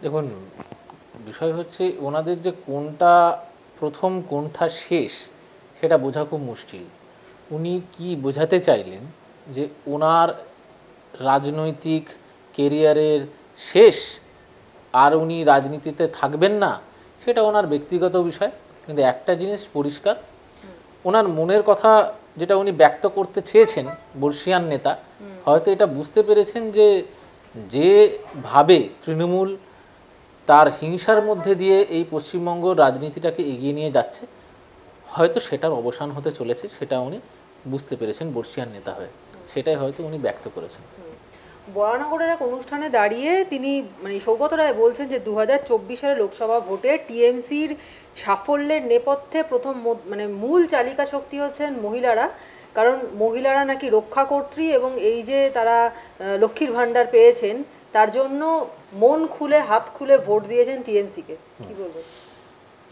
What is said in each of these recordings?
দেখুন, বিষয় হচ্ছে ওনাদের যে কোনটা প্রথম কোনটা শেষ সেটা বোঝা খুব মুশকিল। উনি কি বোঝাতে চাইলেন যে ওনার রাজনৈতিক কেরিয়ারের শেষ আর উনি রাজনীতিতে থাকবেন না, সেটা ওনার ব্যক্তিগত বিষয়। কিন্তু একটা জিনিস পরিষ্কার, ওনার মনের কথা যেটা উনি ব্যক্ত করতে চেয়েছেন, বর্ষিয়ান নেতা হয়তো এটা বুঝতে পেরেছেন যে যেভাবে তৃণমূল তার হিংসার মধ্যে দিয়ে এই পশ্চিমবঙ্গ রাজনীতিটাকে এগিয়ে নিয়ে যাচ্ছে, হয়তো সেটার অবসান হতে চলেছে, সেটা উনি বুঝতে পেরেছেন বর্ষিয়ান নেতা হয়ে, সেটাই হয়তো উনি ব্যক্ত করেছেন। বরানগরের এক অনুষ্ঠানে দাঁড়িয়ে তিনি মানে সৌগত রায় বলছেন যে 2024 সালে লোকসভা ভোটে টিএমসির সাফল্যের নেপথ্যে প্রথম মানে মূল চালিকা শক্তি হচ্ছেন মহিলারা, কারণ মহিলারা নাকি রক্ষাকর্ত্রী এবং এই যে তারা লক্ষ্মীর ভাণ্ডার পেয়েছেন তার জন্য মন খুলে হাত খুলে ভোট দিয়েছেন টিএমসিকে। কি বলবো?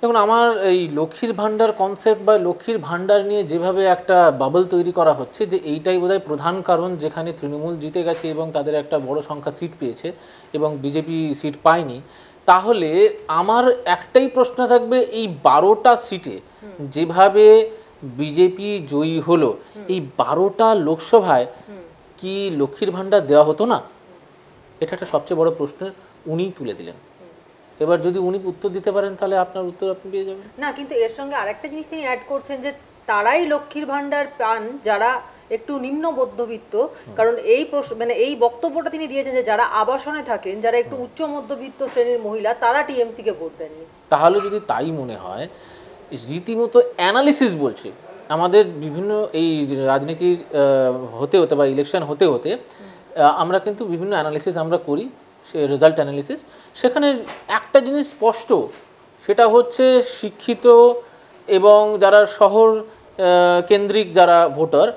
দেখুন, আমার এই লক্ষ্মীর ভাণ্ডার কনসেপ্ট বা লক্ষ্মীর ভাণ্ডার নিয়ে যেভাবে একটা বাবল তৈরি করা হচ্ছে, যে এইটাই বোধহয় প্রধান কারণ যেখানে তৃণমূল জিতে গেছে এবং তাদের একটা বড় সংখ্যা সিট পেয়েছে এবং বিজেপি সিট পায়নি, তাহলে আমার একটাই প্রশ্ন থাকবে, এই 12টা সিটে যেভাবে বিজেপি জয়ী হলো, এই 12টা লোকসভায় কি লক্ষ্মীর ভাণ্ডার দেওয়া হতো না? এটা একটা সবচেয়ে বড় প্রশ্নের উনিই তুলে দিলেন। এবার যদি উনি উত্তর দিতে পারেন তাহলে আপনার উত্তর আপনি পেয়ে যাবেন। না, কিন্তু এর সঙ্গে আরেকটা জিনিস তিনি অ্যাড করছেন যে তারাই লক্ষ্মীর ভাণ্ডার পান যারা একটু নিম্ন মধ্যবিত্ত, কারণ এই মানে এই বক্তব্যটা তিনি দিয়েছেন যে যারা আবাসনে থাকেন, যারা একটু উচ্চ মধ্যবিত্ত শ্রেণীর মহিলা, তারা টিএমসি কে ভোট দেননি। তাহলে যদি তাই মনে হয়, রীতিমতো অ্যানালিসিস বলছে আমাদের বিভিন্ন এই রাজনীতির হতে হতে বা ইলেকশন হতে হতে আমরা কিন্তু বিভিন্ন অ্যানালিসিস আমরা করি, সে রেজাল্ট অ্যানালিসিস। সেখানে একটা জিনিস স্পষ্ট, সেটা হচ্ছে শিক্ষিত এবং যারা শহর কেন্দ্রিক যারা ভোটার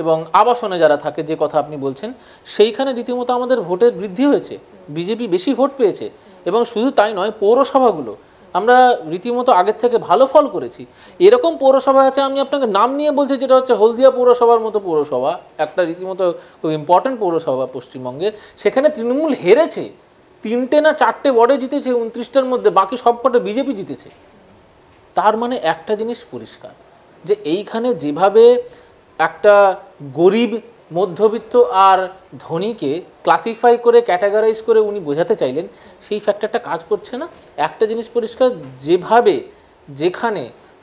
এবং আবাসনে যারা থাকে, যে কথা আপনি বলছেন, সেইখানে রীতিমতো আমাদের ভোটের বৃদ্ধি হয়েছে, বিজেপি বেশি ভোট পেয়েছে। এবং শুধু তাই নয়, পৌরসভাগুলো আমরা রীতিমতো আগের থেকে ভালো ফল করেছি। এরকম পৌরসভা আছে, আমি আপনাকে নাম নিয়ে বলছি, যেটা হচ্ছে হলদিয়া পৌরসভার মতো পৌরসভা, একটা রীতিমতো খুব ইম্পর্টেন্ট পৌরসভা পশ্চিমবঙ্গে। সেখানে তৃণমূল হেরেছে, 3টে না 4টে ওয়ার্ডে জিতেছে 29টার মধ্যে, বাকি সবকটা বিজেপি জিতেছে। তার মানে একটা জিনিস পরিষ্কার, যে এইখানে যেভাবে একটা গরিব, মধ্যবিত্ত আর ধনীকে ক্লাসিফাই করে ক্যাটাগরাইজ করে উনি বোঝাতে চাইলেন, সেই ফ্যাক্টরটা কাজ করছে না। একটা জিনিস পরিষ্কার, যেভাবে যেখানে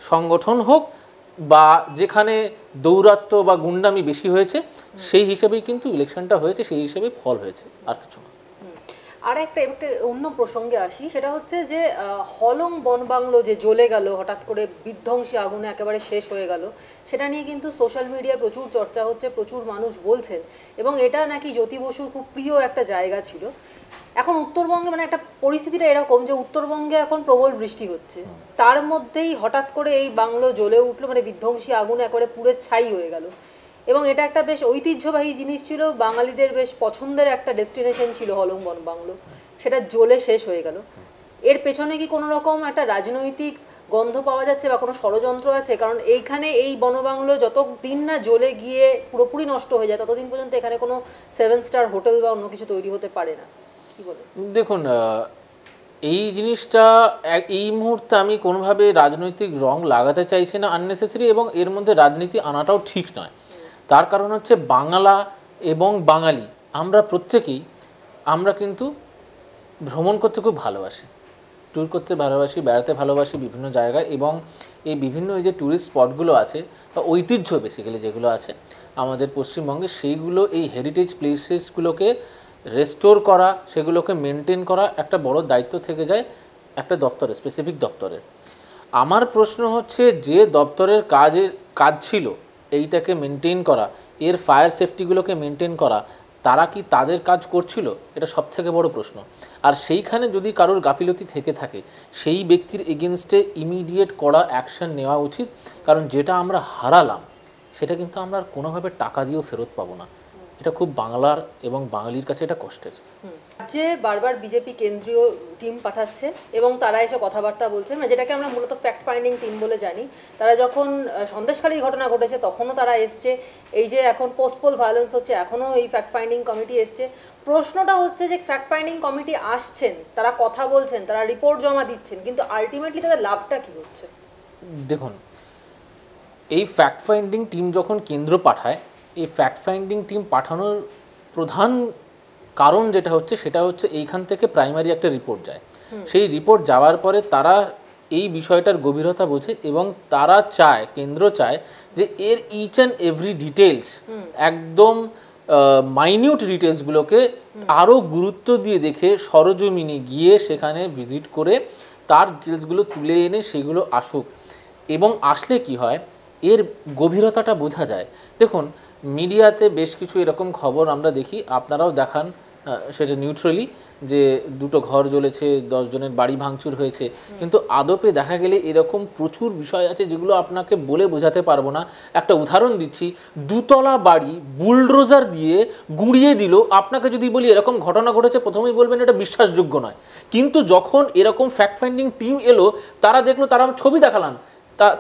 সংগঠন হোক বা যেখানে দৌরাত্ম্য বা গুন্ডামি বেশি হয়েছে, সেই হিসেবেই কিন্তু ইলেকশনটা হয়েছে, সেই হিসেবে ফল হয়েছে, আর কিছু না। আর একটা অন্য প্রসঙ্গে আসি, সেটা হচ্ছে যে হলং বনবাংলো যে জ্বলে গেল হঠাৎ করে, বিধ্বংসী আগুনে একেবারে শেষ হয়ে গেল, সেটা নিয়ে কিন্তু সোশ্যাল মিডিয়ায় প্রচুর চর্চা হচ্ছে, প্রচুর মানুষ বলছেন, এবং এটা নাকি জ্যোতি বসুর খুব প্রিয় একটা জায়গা ছিল। এখন উত্তরবঙ্গে মানে একটা পরিস্থিতিটা এরকম যে উত্তরবঙ্গে এখন প্রবল বৃষ্টি হচ্ছে, তার মধ্যেই হঠাৎ করে এই বাংলো জ্বলে উঠলো, মানে বিধ্বংসী আগুনে একেবারে পুড়ে ছাই হয়ে গেল। এবং এটা একটা বেশ ঐতিহ্যবাহী জিনিস ছিল, বাঙালিদের বেশ পছন্দের একটা ডেস্টিনেশন ছিল হলং বন বাংলো, সেটা জ্বলে শেষ হয়ে গেল। এর পেছনে কি কোনো রকম একটা রাজনৈতিক গন্ধ পাওয়া যাচ্ছে বা কোনো ষড়যন্ত্র আছে? কারণ এইখানে এই বনবাংলো যতদিন না জ্বলে গিয়ে পুরোপুরি নষ্ট হয়ে যায়, ততদিন পর্যন্ত এখানে কোনো 7 স্টার হোটেল বা অন্য কিছু তৈরি হতে পারে না। কি বলে? দেখুন, এই জিনিসটা এই মুহূর্তে আমি কোনোভাবে রাজনৈতিক রং লাগাতে চাইছি না, আননেসেসারি, এবং এর মধ্যে রাজনীতি আনাটাও ঠিক নয়। তার কারণ হচ্ছে বাংলা এবং বাঙালি আমরা প্রত্যেকেই, আমরা কিন্তু ভ্রমণ করতে খুব ভালোবাসি, ট্যুর করতে ভালোবাসি, বেড়াতে ভালোবাসি বিভিন্ন জায়গায়। এবং এই বিভিন্ন এই যে ট্যুরিস্ট স্পটগুলো আছে বা ঐতিহ্য বেসিক্যালি যেগুলো আছে আমাদের পশ্চিমবঙ্গে, সেইগুলো এই হেরিটেজ প্লেসেসগুলোকে রেস্টোর করা, সেগুলোকে মেনটেন করা একটা বড় দায়িত্ব থেকে যায় একটা দপ্তরের, স্পেসিফিক দপ্তরের। আমার প্রশ্ন হচ্ছে, যে দপ্তরের কাজ ছিল এইটাকে মেনটেন করা, এর ফায়ার সেফটিগুলোকে মেনটেন করা, তারা কি তাদের কাজ করছিল? এটা সবথেকে বড় প্রশ্ন। আর সেইখানে যদি কারোর গাফিলতি থেকে থাকে, সেই ব্যক্তির এগেনস্টে ইমিডিয়েট কড়া অ্যাকশন নেওয়া উচিত। কারণ যেটা আমরা হারালাম সেটা কিন্তু আমরা আর কোনোভাবে টাকা দিয়েও ফেরত পাবো না। এটা খুব বাংলার এবং বাঙালির কাছে এটা কষ্টের। রাজ্যে বারবার বিজেপি কেন্দ্রীয় টিম পাঠাচ্ছে এবং তারা এসে কথাবার্তা বলছে, মানে যেটাকে আমরা মূলত ফ্যাক্ট ফাইন্ডিং টিম বলে জানি। তারা যখন সন্দেশখালীর ঘটনা ঘটেছে তখনও তারা এসছে, এই যে এখন পোস্টপোল ভায়োলেন্স হচ্ছে এখনও এই ফ্যাক্ট ফাইন্ডিং কমিটি এসছে। প্রশ্নটা হচ্ছে যে ফ্যাক্ট ফাইন্ডিং কমিটি আসছেন, তারা কথা বলছেন, তারা রিপোর্ট জমা দিচ্ছেন, কিন্তু আলটিমেটলি তাদের লাভটা কি হচ্ছে? দেখুন, এই ফ্যাক্ট ফাইন্ডিং টিম যখন কেন্দ্র পাঠায়, এই ফ্যাক্ট ফাইন্ডিং টিম পাঠানোর প্রধান কারণ যেটা হচ্ছে সেটা হচ্ছে এইখান থেকে প্রাইমারি একটা রিপোর্ট যায়। সেই রিপোর্ট যাওয়ার পরে তারা এই বিষয়টার গভীরতা বোঝে এবং তারা চায়, কেন্দ্র চায় যে এর ইচ অ্যান্ড এভরি ডিটেলস, একদম মাইনিউট ডিটেলসগুলোকে আরও গুরুত্ব দিয়ে দেখে সরজমিনে গিয়ে সেখানে ভিজিট করে তার ডিটেলসগুলো তুলে এনে সেগুলো আসুক। এবং আসলে কি হয়, এর গভীরতাটা বোঝা যায়। দেখুন, মিডিয়াতে বেশ কিছু এরকম খবর আমরা দেখি, আপনারাও দেখান, সেটা নিউট্রালি, যে দুটো ঘর জ্বলেছে, 10 জনের বাড়ি ভাঙচুর হয়েছে, কিন্তু আদপে দেখা গেলে এরকম প্রচুর বিষয় আছে যেগুলো আপনাকে বলে বোঝাতে পারবো না। একটা উদাহরণ দিচ্ছি, 2 তলা বাড়ি বুলডোজার দিয়ে গুঁড়িয়ে দিল। আপনাকে যদি বলি এরকম ঘটনা ঘটেছে, প্রথমেই বলবেন এটা বিশ্বাসযোগ্য নয়। কিন্তু যখন এরকম ফ্যাক্ট ফাইন্ডিং টিম এলো, তারা দেখলো, তারা ছবি দেখালাম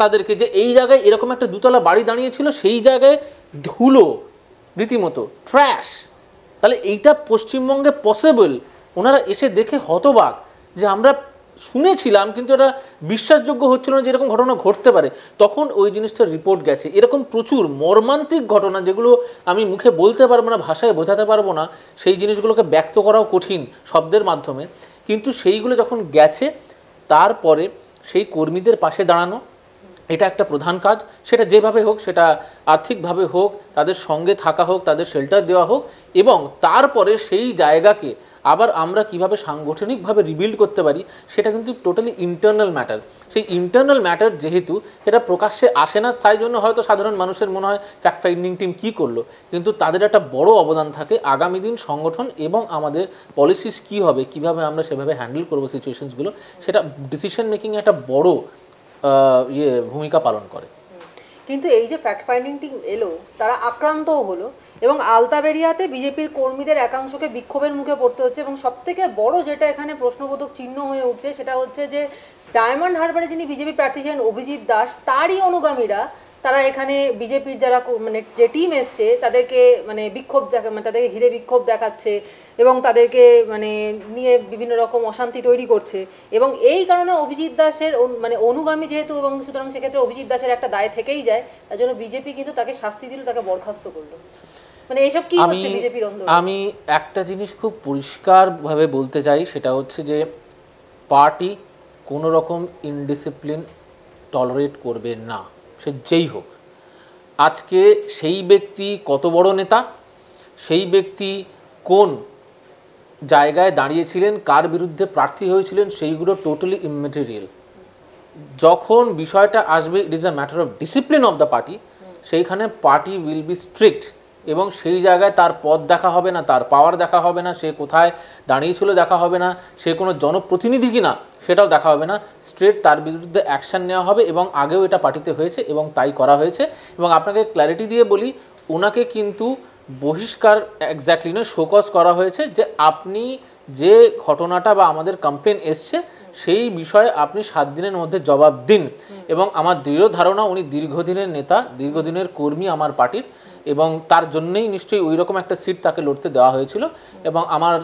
তাদেরকে যে এই জায়গায় এরকম একটা 2 তলা বাড়ি দাঁড়িয়েছিল, সেই জায়গায় ধুলো, রীতিমতো ট্র্যাশ। তাহলে এইটা পশ্চিমবঙ্গে পসিবল। ওনারা এসে দেখে হতবাক যে আমরা শুনেছিলাম কিন্তু এটা বিশ্বাসযোগ্য হচ্ছিল না যে এরকম ঘটনা ঘটতে পারে। তখন ওই জিনিসটার রিপোর্ট গেছে। এরকম প্রচুর মর্মান্তিক ঘটনা যেগুলো আমি মুখে বলতে পারবো না, ভাষায় বোঝাতে পারবো না, সেই জিনিসগুলোকে ব্যক্ত করাও কঠিন শব্দের মাধ্যমে। কিন্তু সেইগুলো যখন গেছে, তারপরে সেই কর্মীদের পাশে দাঁড়ানো, এটা একটা প্রধান কাজ। সেটা যেভাবে হোক, সেটা আর্থিকভাবে হোক, তাদের সঙ্গে থাকা হোক, তাদের শেল্টার দেওয়া হোক, এবং তারপরে সেই জায়গাকে আবার আমরা কিভাবে সাংগঠনিকভাবে রিবিল্ড করতে পারি, সেটা কিন্তু টোটালি ইন্টারনাল ম্যাটার। সেই ইন্টারনাল ম্যাটার যেহেতু এটা প্রকাশ্যে আসে না, তাই জন্য হয়তো সাধারণ মানুষের মনে হয় ফ্যাক্ট ফাইন্ডিং টিম কী করলো, কিন্তু তাদের একটা বড় অবদান থাকে আগামী দিন সংগঠন এবং আমাদের পলিসিস কী হবে, কিভাবে আমরা সেভাবে হ্যান্ডেল করবো সিচুয়েশনসগুলো, সেটা ডিসিশন মেকিংয়ে একটা বড় ভূমিকা পালন করে। কিন্তু এই যে ফ্যাক্ট ফাইন্ডিং টিম এলো, তারা আক্রান্তও হলো এবং আলতাবেরিয়াতে বিজেপির কর্মীদের একাংশকে বিক্ষোভের মুখে পড়তে হচ্ছে। এবং সবথেকে বড় যেটা এখানে প্রশ্নবোধক চিহ্ন হয়ে উঠছে, সেটা হচ্ছে যে ডায়মন্ড হারবারে যিনি বিজেপি প্রার্থী ছিলেন অভিজিৎ দাস, তারই অনুগামীরা, তারা এখানে বিজেপির যারা মানে যে টিম এসছে তাদেরকে মানে বিক্ষোভ মানে তাদেরকে ঘিরে বিক্ষোভ দেখাচ্ছে এবং তাদেরকে মানে নিয়ে বিভিন্ন রকম অশান্তি তৈরি করছে। এবং এই কারণে অভিজিৎ দাসের মানে অনুগামী যেহেতু, এবং সুতরাং সেক্ষেত্রে অভিজিৎ দাসের একটা দায় থেকেই যায়, তার জন্য বিজেপি কিন্তু তাকে শাস্তি দিল, তাকে বরখাস্ত করলো। মানে এইসব কি হচ্ছে বিজেপির অন্দরে? আমি একটা জিনিস খুব পরিষ্কারভাবে বলতে চাই, সেটা হচ্ছে যে পার্টি কোনো রকম ইনডিসিপ্লিন টলারেট করবে না, সে যেই হোক। আজকে সেই ব্যক্তি কত বড় নেতা, সেই ব্যক্তি কোন জায়গায় দাঁড়িয়েছিলেন, কার বিরুদ্ধে প্রার্থী হয়েছিলেন, সেইগুলো টোটালি ইমমেটেরিয়াল। যখন বিষয়টা আসবে, it is a matter of discipline of the party, সেইখানে পার্টি উইল বি স্ট্রিক্ট। এবং সেই জায়গায় তার পদ দেখা হবে না, তার পাওয়ার দেখা হবে না, সে কোথায় দাঁড়িয়েছিল দেখা হবে না, সে কোনো জনপ্রতিনিধি কিনা সেটাও দেখা হবে না। স্ট্রেট তার বিরুদ্ধে অ্যাকশান নেওয়া হবে, এবং আগেও এটা পার্টিতে হয়েছে এবং তাই করা হয়েছে। এবং আপনাকে ক্ল্যারিটি দিয়ে বলি, ওনাকে কিন্তু বহিষ্কার এক্স্যাক্টলি নয়, শোকজ করা হয়েছে যে আপনি যে ঘটনাটা বা আমাদের কমপ্লেন এসছে সেই বিষয়ে আপনি 7 দিনের মধ্যে জবাব দিন। এবং আমার দৃঢ় ধারণা উনি দীর্ঘদিনের নেতা, দীর্ঘদিনের কর্মী আমার পার্টির, এবং তার জন্যই নিশ্চয়ই ওই রকম একটা সিট তাকে লড়তে দেওয়া হয়েছিল। এবং আমার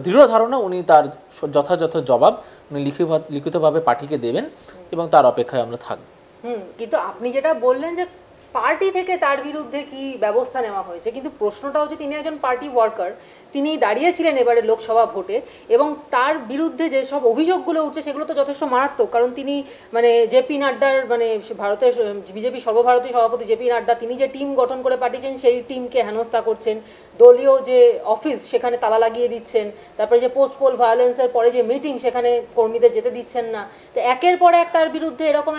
দৃঢ় ধারণা উনি তার যথাযথ জবাব উনি লিখিতভাবে পার্টিকে দেবেন, এবং তার অপেক্ষায় আমরা থাকব। কিন্তু আপনি যেটা বললেন যে পার্টি থেকে তার বিরুদ্ধে কি ব্যবস্থা নেওয়া হয়েছে, কিন্তু প্রশ্নটা হচ্ছে তিনি একজন পার্টি ওয়ার্কার, তিনি দাঁড়িয়েছিলেন এবারে লোকসভা ভোটে, এবং তার বিরুদ্ধে যেসব অভিযোগগুলো উঠছে সেগুলো তো যথেষ্ট মারাত্মক। কারণ তিনি মানে জেপি নাড্ডার, মানে ভারতের বিজেপি সর্বভারতীয় সভাপতি জেপি নাড্ডা, তিনি যে টিম গঠন করে পাঠিয়েছেন সেই টিমকে হেনস্থা করছেন, দলীয় যে অফিস সেখানে তালা লাগিয়ে দিচ্ছেন, তারপরে যে পোস্ট পোল ভায়োলেন্সের পরে যে মিটিং সেখানে কর্মীদের যেতে দিচ্ছেন না। তো একের পর এক তার বিরুদ্ধে এরকম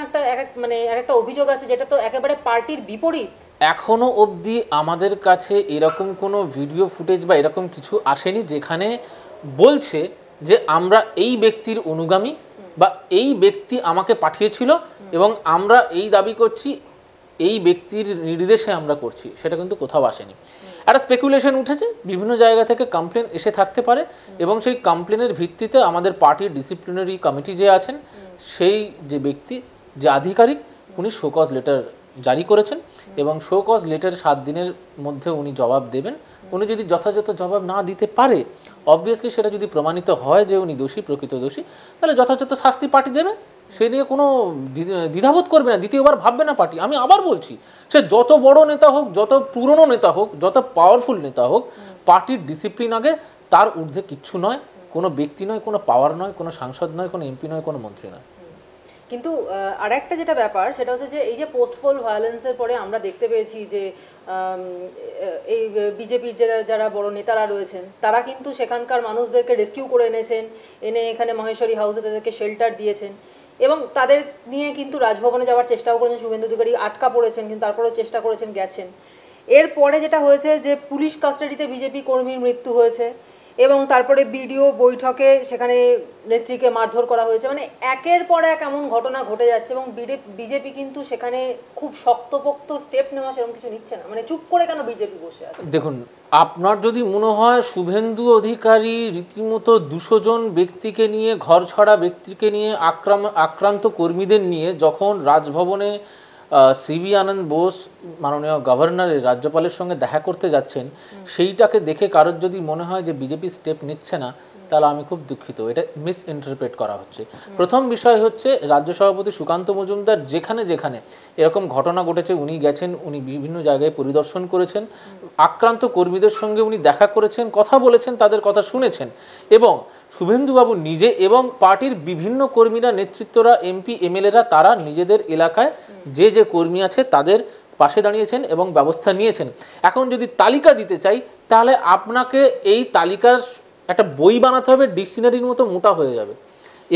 একটা অভিযোগ আছে যেটা তো একেবারে পার্টির বিপরীত। এখনও অবধি আমাদের কাছে এরকম কোনো ভিডিও ফুটেজ বা এরকম কিছু আসেনি যেখানে বলছে যে আমরা এই ব্যক্তির অনুগামী বা এই ব্যক্তি আমাকে পাঠিয়েছিল এবং আমরা এই দাবি করছি, এই ব্যক্তির নির্দেশে আমরা করছি, সেটা কিন্তু কোথাও আসেনি। একটা স্পেকুলেশন উঠেছে, বিভিন্ন জায়গা থেকে কমপ্লেন এসে থাকতে পারে, এবং সেই কমপ্লেনের ভিত্তিতে আমাদের পার্টির ডিসিপ্লিনারি কমিটি যে আছেন, সেই যে ব্যক্তি, যে আধিকারিক, উনি শোকজ লেটার জারি করেছেন, এবং শোকজ লেটার 7 দিনের মধ্যে উনি জবাব দেবেন। উনি যদি যথাযথ জবাব না দিতে পারে, অবভিয়াসলি সেটা যদি প্রমাণিত হয় যে উনি দোষী, প্রকৃত দোষী, তাহলে যথাযথ শাস্তি পার্টি দেবে, সে নিয়ে কোনো দ্বিধাবোধ করবে না, দ্বিতীয়বার ভাববে না পার্টি। আমি আবার বলছি, সে যত বড় নেতা হোক, যত পুরনো নেতা হোক, যত পাওয়ারফুল নেতা হোক, পার্টির ডিসিপ্লিন আগে, তার ঊর্ধ্বে কিচ্ছু নয়, কোনো ব্যক্তি নয়, কোনো পাওয়ার নয়, কোনো সাংসদ নয়, কোনো এমপি নয়, কোনো মন্ত্রী নয়। কিন্তু আরেকটা যেটা ব্যাপার সেটা হচ্ছে যে এই যে পোস্ট পোল ভায়োলেন্সের পরে আমরা দেখতে পেয়েছি যে এই বিজেপির যারা বড় নেতারা রয়েছেন তারা কিন্তু সেখানকার মানুষদেরকে রেস্কিউ করে এনেছেন, এনে এখানে মহেশ্বরী হাউসে তাদেরকে শেল্টার দিয়েছেন এবং তাদের নিয়ে কিন্তু রাজভবনে যাওয়ার চেষ্টাও করেছেন। শুভেন্দু অধিকারী আটকা পড়েছেন, কিন্তু তারপরেও চেষ্টা করেছেন, গেছেন। এরপরে যেটা হয়েছে যে পুলিশ কাস্টাডিতে বিজেপি কর্মীর মৃত্যু হয়েছে এবং তারপরে বিডিও বৈঠকে সেখানে নেত্রীকে মারধর করা হয়েছে। মানে একের পর এক এমন ঘটনা ঘটে যাচ্ছে এবং বিজেপি কিন্তু সেখানে খুব শক্তপোক্ত স্টেপ নেওয়া সেরকম কিছু নিচ্ছে না। মানে চুপ করে কেন বিজেপি বসে আছে? দেখুন, আপনার যদি মনে হয় শুভেন্দু অধিকারী রীতিমতো 200 জন ব্যক্তিকে নিয়ে, ঘর ছাড়া ব্যক্তিকে নিয়ে, আক্রান্ত কর্মীদের নিয়ে যখন রাজভবনে সিবি আনন্দ বোস মাননীয় গভর্নরের, রাজ্যপালের সঙ্গে দেখা করতে যাচ্ছেন, সেইটাকে দেখে কারোর যদি মনে হয় যে বিজেপি স্টেপ নিচ্ছে না, তাহলে আমি খুব দুঃখিত, এটা মিস ইন্টারপ্রেট করা হচ্ছে। প্রথম বিষয় হচ্ছে রাজ্য সভাপতি সুকান্ত মজুমদার যেখানে যেখানে এরকম ঘটনা ঘটেছে উনি গেছেন, উনি বিভিন্ন জায়গায় পরিদর্শন করেছেন, আক্রান্ত কর্মীদের সঙ্গে উনি দেখা করেছেন, কথা বলেছেন, তাদের কথা শুনেছেন এবং শুভেন্দুবাবু নিজে এবং পার্টির বিভিন্ন কর্মীরা, নেতৃত্বরা, এমপি এমএলএরা তারা নিজেদের এলাকায় যে যে কর্মী আছে তাদের পাশে দাঁড়িয়েছেন এবং ব্যবস্থা নিয়েছেন। এখন যদি তালিকা দিতে চাই তাহলে আপনাকে এই তালিকার একটা বই বানাতে হবে, ডিকশনারির মতো মোটা হয়ে যাবে।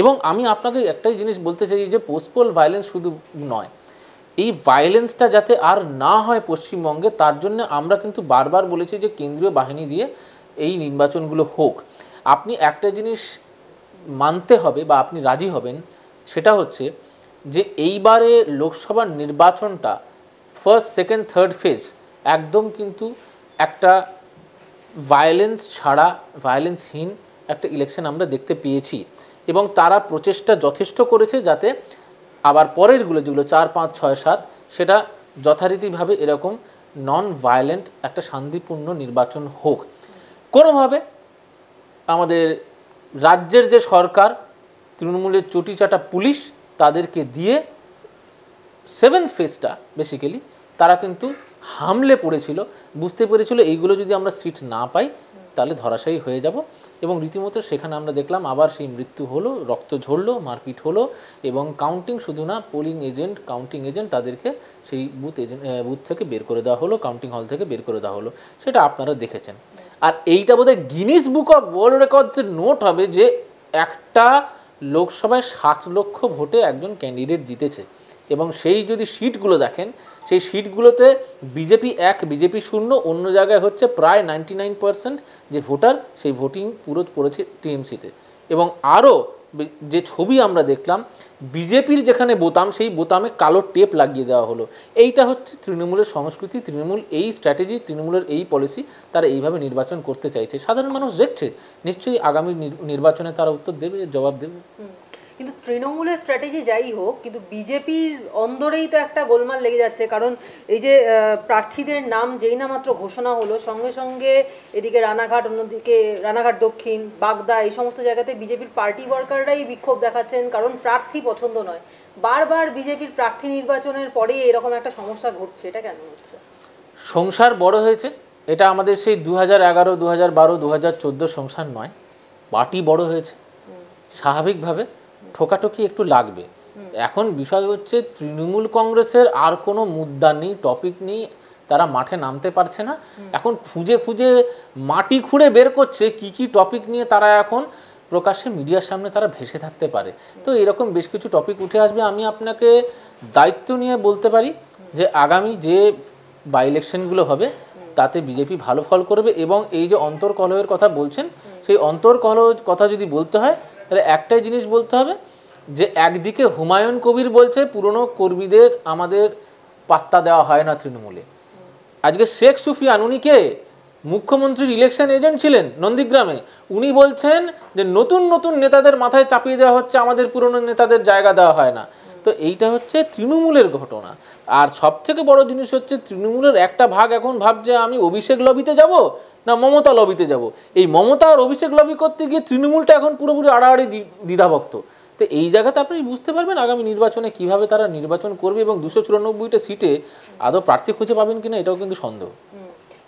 এবং আমি আপনাকে একটাই জিনিস বলতে চাই যে পোস্টপোল ভায়োলেন্স শুধু নয়, এই ভায়োলেন্সটা যাতে আর না হয় পশ্চিমবঙ্গে, তার জন্য আমরা কিন্তু বারবার বলেছি যে কেন্দ্রীয় বাহিনী দিয়ে এই নির্বাচনগুলো হোক। আপনি একটা জিনিস মানতে হবে বা আপনি রাজি হবেন, সেটা হচ্ছে যে এইবারে লোকসভার নির্বাচনটা ফার্স্ট, সেকেন্ড, থার্ড ফেজ একদম কিন্তু একটা ভায়োলেন্স ছাড়া, ভায়োলেন্সহীন একটা ইলেকশন আমরা দেখতে পেয়েছি এবং তারা প্রচেষ্টা যথেষ্ট করেছে যাতে আবার পরেরগুলো যেগুলো 4, 5, 6, 7 সেটা যথারীতিভাবে এরকম নন ভায়োলেন্ট একটা শান্তিপূর্ণ নির্বাচন হোক। কোনোভাবে আমাদের রাজ্যের যে সরকার, তৃণমূলের চটিচাটা পুলিশ, তাদেরকে দিয়ে 7th ফেজটা বেসিক্যালি তারা কিন্তু হামলে পড়েছিল, বুঝতে পেরেছিল এইগুলো যদি আমরা সিট না পাই তাহলে ধরাশায়ী হয়ে যাব এবং রীতিমতো সেখানে আমরা দেখলাম আবার সেই মৃত্যু হলো, রক্ত ঝরলো, মারপিট হলো এবং কাউন্টিং শুধু না, পোলিং এজেন্ট, কাউন্টিং এজেন্ট তাদেরকে সেই বুথ থেকে বের করে দেওয়া হলো, কাউন্টিং হল থেকে বের করে দেওয়া হলো, সেটা আপনারা দেখেছেন। আর এইটা বোধহয় গিনিস বুক অফ ওয়ার্ল্ড রেকর্ডসের নোট হবে যে একটা লোকসভায় 7 লক্ষ ভোটে একজন ক্যান্ডিডেট জিতেছে এবং সেই যদি সিটগুলো দেখেন, সেই সিটগুলোতে বিজেপি 1, বিজেপি 0, অন্য জায়গায় হচ্ছে প্রায় 99% যে ভোটার সেই ভোটিং পুরো পড়েছে টিএমসিতে। এবং আরও যে ছবি আমরা দেখলাম, বিজেপির যেখানে বোতাম সেই বোতামে কালো টেপ লাগিয়ে দেওয়া হলো। এইটা হচ্ছে তৃণমূলের সংস্কৃতি, তৃণমূল এই স্ট্র্যাটেজি, তৃণমূলের এই পলিসি, তারা এইভাবে নির্বাচন করতে চাইছে। সাধারণ মানুষ দেখছে, নিশ্চয়ই আগামী নির্বাচনে তারা উত্তর দেবে, জবাব দেবে। কিন্তু তৃণমূলের স্ট্র্যাটেজি যাই হোক, কিন্তু বিজেপির অন্দরেই তো একটা গোলমাল লেগে যাচ্ছে। কারণ এই যে প্রার্থীদের নাম যেই না মাত্র ঘোষণা হলো, সঙ্গে সঙ্গে এদিকে রানাঘাট, অন্যদিকে রানাঘাট দক্ষিণ, বাগদা, এই সমস্ত জায়গাতে বিজেপির পার্টি ওয়ার্কাররাই বিক্ষোভ দেখাচ্ছেন, কারণ প্রার্থী পছন্দ নয়। বারবার বিজেপির প্রার্থী নির্বাচনের পরেই এরকম একটা সমস্যা ঘটছে, এটা কেন হচ্ছে? সংসার বড় হয়েছে, এটা আমাদের সেই 2011, 2012, 2014 সংসার নয়, পার্টি বড় হয়েছে, স্বাভাবিকভাবে ঠোকাঠকি একটু লাগবে। এখন বিষয় হচ্ছে তৃণমূল কংগ্রেসের আর কোনো মুদ্রা নেই, টপিক নেই, তারা মাঠে নামতে পারছে না। এখন খুঁজে খুঁজে মাটি খুঁড়ে বের করছে কি কি টপিক নিয়ে তারা এখন প্রকাশ্যে মিডিয়ার সামনে তারা ভেসে থাকতে পারে। তো এরকম বেশ কিছু টপিক উঠে আসবে। আমি আপনাকে দায়িত্ব নিয়ে বলতে পারি যে আগামী যে বাই ইলেকশনগুলো হবে তাতে বিজেপি ভালো ফল করবে এবং এই যে অন্তর্কলহের কথা বলছেন, সেই অন্তর্কলহ কথা যদি বলতে হয় তাহলে একটাই জিনিস বলতে হবে যে একদিকে হুমায়ুন কবির বলছে পুরনো কর্মীদের আমাদের পাত্তা দেওয়া হয় না তৃণমূলে। আজকে শেখ সুফিয়ান, উনি কে? মুখ্যমন্ত্রীর ইলেকশন এজেন্ট ছিলেন নন্দীগ্রামে, উনি বলছেন যে নতুন নতুন নেতাদের মাথায় চাপিয়ে দেওয়া হচ্ছে, আমাদের পুরনো নেতাদের জায়গা দেওয়া হয় না। তো এইটা হচ্ছে তৃণমূলের ঘটনা। আর সব থেকে বড় জিনিস হচ্ছে তৃণমূলের একটা ভাগ এখন ভাবছে আমি অভিষেক লবিতে যাব না মমতা লবিতে যাব। এই মমতা আর অভিষেক লবি করতে গিয়ে তৃণমূলটা এখন পুরোপুরি আড়াআড়ি দ্বিধাভক্ত। তো এই জায়গাতে আপনি বুঝতে পারবেন আগামী নির্বাচনে কিভাবে তারা নির্বাচন করবে এবং 294টা সিটে আদৌ প্রার্থী খুঁজে পাবেন কিনা এটাও কিন্তু সন্দেহ।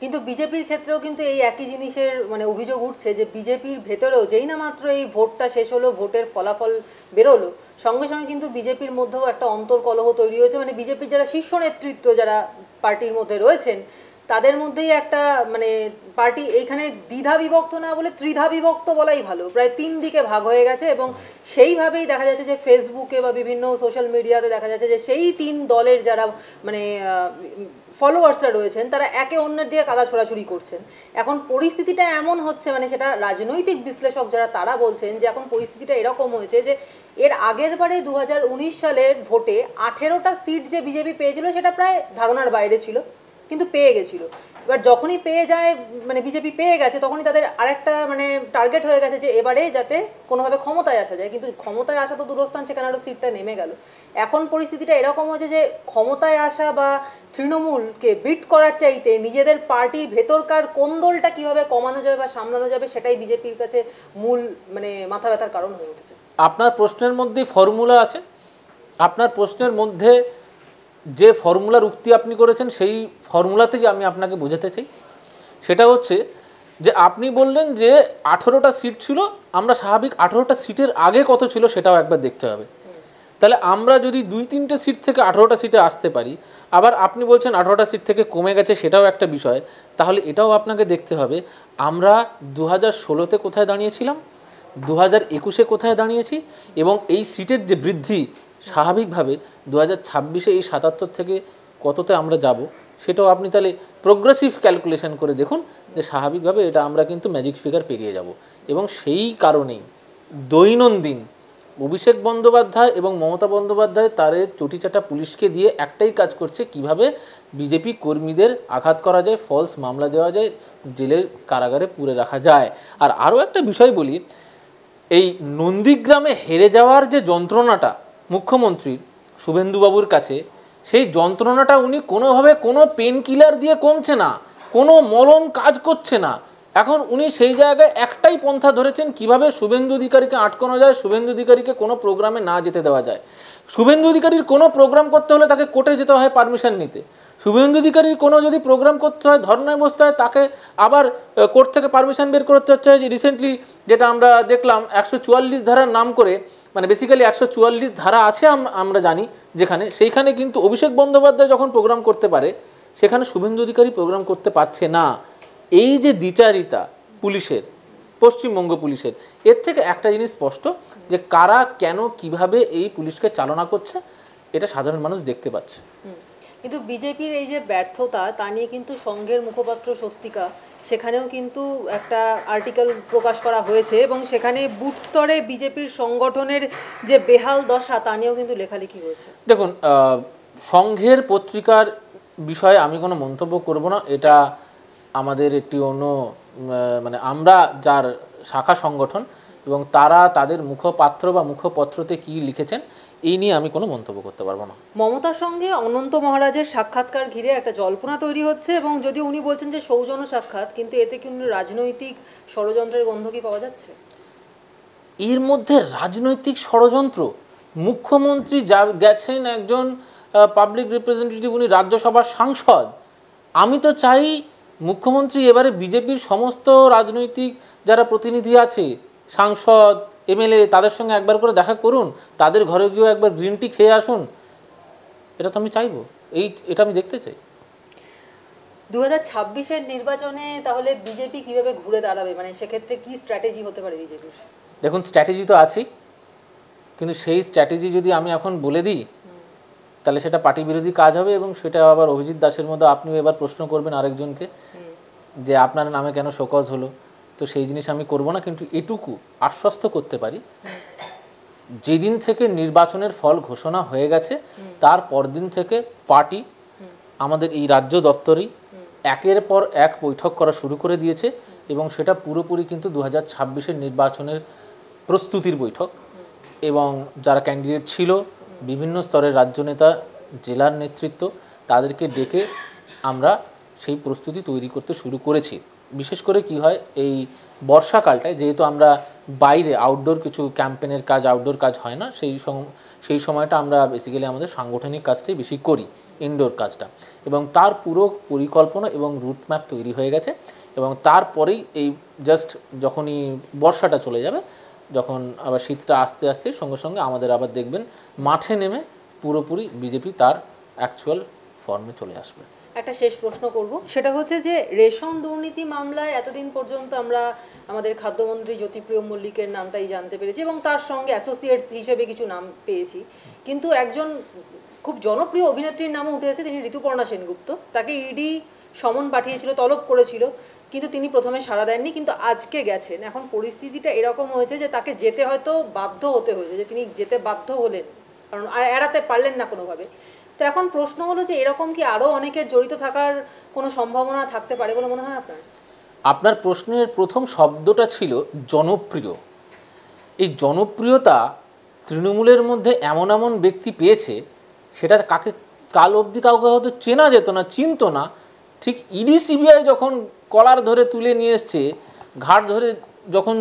কিন্তু বিজেপির ক্ষেত্রেও কিন্তু এই একই জিনিসের মানে অভিযোগ উঠছে যে বিজেপির ভেতরেও যেই না মাত্র এই ভোটটা শেষ হলো, ভোটের ফলাফল বেরোলো, সঙ্গে সঙ্গে কিন্তু বিজেপির মধ্যেও একটা অন্তর্কলহ তৈরি হয়েছে। মানে বিজেপির যারা শীর্ষ নেতৃত্ব যারা পার্টির মধ্যে রয়েছেন তাদের মধ্যেই একটা মানে পার্টি এইখানে দ্বিধা বিভক্ত না বলে ত্রিধা বিভক্ত বলাই ভালো, প্রায় 3 দিকে ভাগ হয়ে গেছে। এবং সেইভাবেই দেখা যাচ্ছে যে ফেসবুকে বা বিভিন্ন সোশ্যাল মিডিয়াতে দেখা যাচ্ছে যে সেই 3 দলের যারা মানে ফলোয়ার্সরা রয়েছেন তারা একে অন্যের দিকে কাদা ছোড়াছুড়ি করছেন। এখন পরিস্থিতিটা এমন হচ্ছে, মানে সেটা রাজনৈতিক বিশ্লেষক যারা তারা বলছেন যে এখন পরিস্থিতিটা এরকম হয়েছে যে এর আগের বারে 2019 সালের ভোটে 18টা সিট যে বিজেপি পেয়েছিল সেটা প্রায় ধারণার বাইরে ছিল, কিন্তু পেয়ে গেছিল। এবার যখনই পেয়ে যায় মানে বিজেপি পেয়ে গেছে তখনই তাদের আরেকটা মানে টার্গেট হয়ে গেছে যে এবারে যাতে কোনোভাবে ক্ষমতায় আসা যায়, কিন্তু ক্ষমতায় আসা তো দূরস্থান, সেখানে আরও সিটটা নেমে গেল। এখন পরিস্থিতিটা এরকম হয়েছে যে ক্ষমতায় আসা বা তৃণমূলকে বিট করার চাইতে নিজেদের পার্টির ভেতরকার কোন্দলটা কিভাবে কমানো যাবে বা সামলানো যাবে সেটাই বিজেপির কাছে মূল মানে মাথা ব্যথার কারণ হয়ে উঠেছে। আপনার প্রশ্নের মধ্যে ফর্মুলা আছে, আপনার প্রশ্নের মধ্যে যে ফর্মুলার উক্তি আপনি করেছেন সেই ফর্মুলা থেকে আমি আপনাকে বোঝাতে চাই। সেটা হচ্ছে যে আপনি বললেন যে 18টা সিট ছিল, আমরা স্বাভাবিক 18টা সিটের আগে কত ছিল সেটাও একবার দেখতে হবে। তাহলে আমরা যদি 2-3টে সিট থেকে 18টা সিটে আসতে পারি, আবার আপনি বলছেন 18টা সিট থেকে কমে গেছে সেটাও একটা বিষয়, তাহলে এটাও আপনাকে দেখতে হবে আমরা 2016তে কোথায় দাঁড়িয়েছিলাম, 2021-এ কোথায় দাঁড়িয়েছি, এবং এই সিটের যে বৃদ্ধি স্বাভাবিকভাবে 2026-এ এই 77 থেকে কততে আমরা যাব সেটাও আপনি তাহলে প্রোগ্রেসিভ ক্যালকুলেশন করে দেখুন যে স্বাভাবিকভাবে এটা আমরা কিন্তু ম্যাজিক ফিগার পেরিয়ে যাব। এবং সেই কারণেই দৈনন্দিন অভিষেক বন্দ্যোপাধ্যায় এবং মমতা বন্দ্যোপাধ্যায় তাদের চটিচাটা পুলিশকে দিয়ে একটাই কাজ করছে, কিভাবে বিজেপি কর্মীদের আঘাত করা যায়, ফলস মামলা দেওয়া যায়, জেলের কারাগারে পুরে রাখা যায়। আর আরও একটা বিষয় বলি, এই নন্দীগ্রামে হেরে যাওয়ার যে যন্ত্রণাটা মুখ্যমন্ত্রীর শুভেন্দুবাবুর কাছে, সেই যন্ত্রণাটা উনি কোনোভাবে কোনো পেন কিলার দিয়ে কমছে না, কোনো মলম কাজ করছে না। এখন উনি সেই জায়গায় একটাই পন্থা ধরেছেন কিভাবে শুভেন্দু অধিকারীকে আটকানো যায়, শুভেন্দু অধিকারীকে কোনো প্রোগ্রামে না যেতে দেওয়া যায়। শুভেন্দু অধিকারীর কোনো প্রোগ্রাম করতে হলে তাকে কোর্টে যেতে হয় পারমিশন নিতে, শুভেন্দু অধিকারীর কোনো যদি প্রোগ্রাম করতে হয় ধর্নায় বসতে হয় তাকে আবার কোর্ট থেকে পারমিশন বের করতে হচ্ছে। রিসেন্টলি যেটা আমরা দেখলাম 144 ধারার নাম করে, মানে বেসিক্যালি 144 ধারা আছে আমরা জানি যেখানে, সেইখানে কিন্তু অভিষেক বন্দ্যোপাধ্যায় যখন প্রোগ্রাম করতে পারে সেখানে শুভেন্দু অধিকারী প্রোগ্রাম করতে পারছে না। এই যে দ্বিচারিতা পুলিশের, পশ্চিমবঙ্গ পুলিশের, এর থেকে একটা জিনিস স্পষ্ট যে কারা কেন কিভাবে এই পুলিশকে চালনা করছে এটা সাধারণ মানুষ দেখতে পাচ্ছে। কিন্তু বিজেপির এই যে ব্যর্থতা তা নিয়ে কিন্তু সংঘের মুখপাত্র স্বস্তিকা সেখানেও কিন্তু একটা আর্টিকেল প্রকাশ করা হয়েছে এবং সেখানে বুথ স্তরে বিজেপির সংগঠনের যে বেহাল দশা তা নিয়েও কিন্তু লেখালেখি হয়েছে। দেখুন, সংঘের পত্রিকার বিষয়ে আমি কোনো মন্তব্য করব না, এটা আমাদের একটি অন্য মানে আমরা যার শাখা সংগঠন এবং তারা তাদের মুখপাত্র বা মুখপত্রতে কি লিখেছেন এই নিয়ে আমি কোনো মন্তব্য করতে পারবো না। মমতার সঙ্গে অনন্ত মহারাজের সাক্ষাৎকার ঘিরে একটা জল্পনা তৈরি হচ্ছে এবং যদিও উনি বলছেন যে সৌজন্য সাক্ষাৎ, কিন্তু এতে কিন্তু রাজনৈতিক ষড়যন্ত্রের গন্ধ কি পাওয়া যাচ্ছে? এর মধ্যে রাজনৈতিক ষড়যন্ত্র, মুখ্যমন্ত্রী যা গেছেন একজন পাবলিক রিপ্রেজেন্টেটিভ, উনি রাজ্যসভার সাংসদ। আমি তো চাই মুখ্যমন্ত্রী এবারে বিজেপির সমস্ত রাজনৈতিক যারা প্রতিনিধি আছে, সাংসদ, এমএলএ, তাদের সঙ্গে একবার করে দেখা করুন, তাদের ঘরে গিয়েও একবার গ্রিন টি খেয়ে আসুন। এটা তো আমি চাইবো, এটা আমি দেখতে চাই। 2026-এর নির্বাচনে তাহলে বিজেপি কিভাবে ঘুরে দাঁড়াবে, মানে সেক্ষেত্রে কি স্ট্র্যাটেজি হতে পারে বিজেপির? দেখুন, স্ট্র্যাটেজি তো আছেই, কিন্তু সেই স্ট্র্যাটেজি যদি আমি এখন বলে দিই তাহলে সেটা পার্টি বিরোধী কাজ হবে এবং সেটা আবার অভিজিৎ দাসের মতো আপনিও এবার প্রশ্ন করবেন আরেকজনকে যে আপনার নামে কেন শোকজ হলো। তো সেই জিনিস আমি করব না, কিন্তু এটুকু আশ্বস্ত করতে পারি, যেদিন থেকে নির্বাচনের ফল ঘোষণা হয়ে গেছে তার পরদিন থেকে পার্টি আমাদের এই রাজ্য দপ্তরেই একের পর এক বৈঠক করা শুরু করে দিয়েছে এবং সেটা পুরোপুরি কিন্তু 2026-এর নির্বাচনের প্রস্তুতির বৈঠক। এবং যারা ক্যান্ডিডেট ছিল, বিভিন্ন স্তরের রাজ্য নেতা, জেলার নেতৃত্ব, তাদেরকে ডেকে আমরা সেই প্রস্তুতি তৈরি করতে শুরু করেছি। বিশেষ করে কি হয় এই বর্ষাকালটায়, যেহেতু আমরা বাইরে আউটডোর কিছু ক্যাম্পেনের কাজ, আউটডোর কাজ হয় না, সেই সময়টা আমরা বেসিক্যালি আমাদের সাংগঠনিক কাজটাই বেশি করি, ইনডোর কাজটা। এবং তার পুরো পরিকল্পনা এবং রুট ম্যাপ তৈরি হয়ে গেছে। এবং তারপরেই এই জাস্ট যখনই বর্ষাটা চলে যাবে, যখন আবার শীতটা আস্তে আস্তে সঙ্গে সঙ্গে আমাদের আবার দেখবেন মাঠে নেমে পুরোপুরি বিজেপি তার অ্যাকচুয়াল ফর্মে চলে আসবে। একটা শেষ প্রশ্ন করব, সেটা হচ্ছে যে রেশন দুর্নীতি মামলায় এতদিন পর্যন্ত আমরা আমাদের খাদ্যমন্ত্রী জ্যোতিপ্রিয় মল্লিকের নামটাই জানতে পেরেছি এবং তার সঙ্গে অ্যাসোসিয়েটস হিসেবে কিছু নাম পেয়েছি, কিন্তু একজন খুব জনপ্রিয় অভিনেত্রীর নামও উঠে এসেছে, তিনি ঋতুপর্ণা সেনগুপ্ত। তাকে ইডি সমন পাঠিয়েছিল, তলব করেছিল, কিন্তু তিনি প্রথমে সাড়া দেননি, কিন্তু আজকে গেছেন। এখন পরিস্থিতিটা এরকম হয়েছে যে তাকে যেতে হয়তো বাধ্য হতে হয়েছে, যে তিনি যেতে বাধ্য হলেন, কারণ আর এড়াতে পারলেন না কোনোভাবে। তো এখন প্রশ্ন হলো যে এরকম কি আরও অনেকের জড়িত থাকার কোনো সম্ভাবনা থাকতে পারে বলে মনে হয় আপনার? আপনার প্রশ্নের প্রথম শব্দটা ছিল জনপ্রিয়। এই জনপ্রিয়তা তৃণমূলের মধ্যে এমন এমন ব্যক্তি পেয়েছে, সেটা কাকে কাল অবধি কাউকে হয়তো চেনা যেত না, চিনত না। ঠিক ইডি সিবিআই যখন কলার ধরে তুলে নিয়ে এসছে, ঘাট ধরে যখন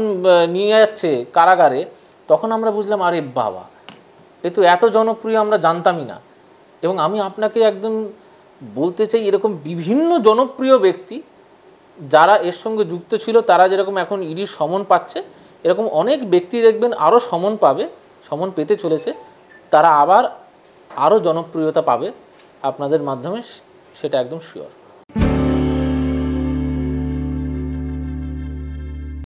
নিয়ে যাচ্ছে কারাগারে, তখন আমরা বুঝলাম আরে বাবা, এ তো এত জনপ্রিয় আমরা জানতামই না। এবং আমি আপনাকে একদম বলতে চাই, এরকম বিভিন্ন জনপ্রিয় ব্যক্তি যারা এর সঙ্গে যুক্ত ছিল, তারা যেরকম এখন ইডির সমন পাচ্ছে, এরকম অনেক ব্যক্তি দেখবেন আরও সমন পাবে, সমন পেতে চলেছে, তারা আবার আরও জনপ্রিয়তা পাবে আপনাদের মাধ্যমে, সেটা একদম শিওর।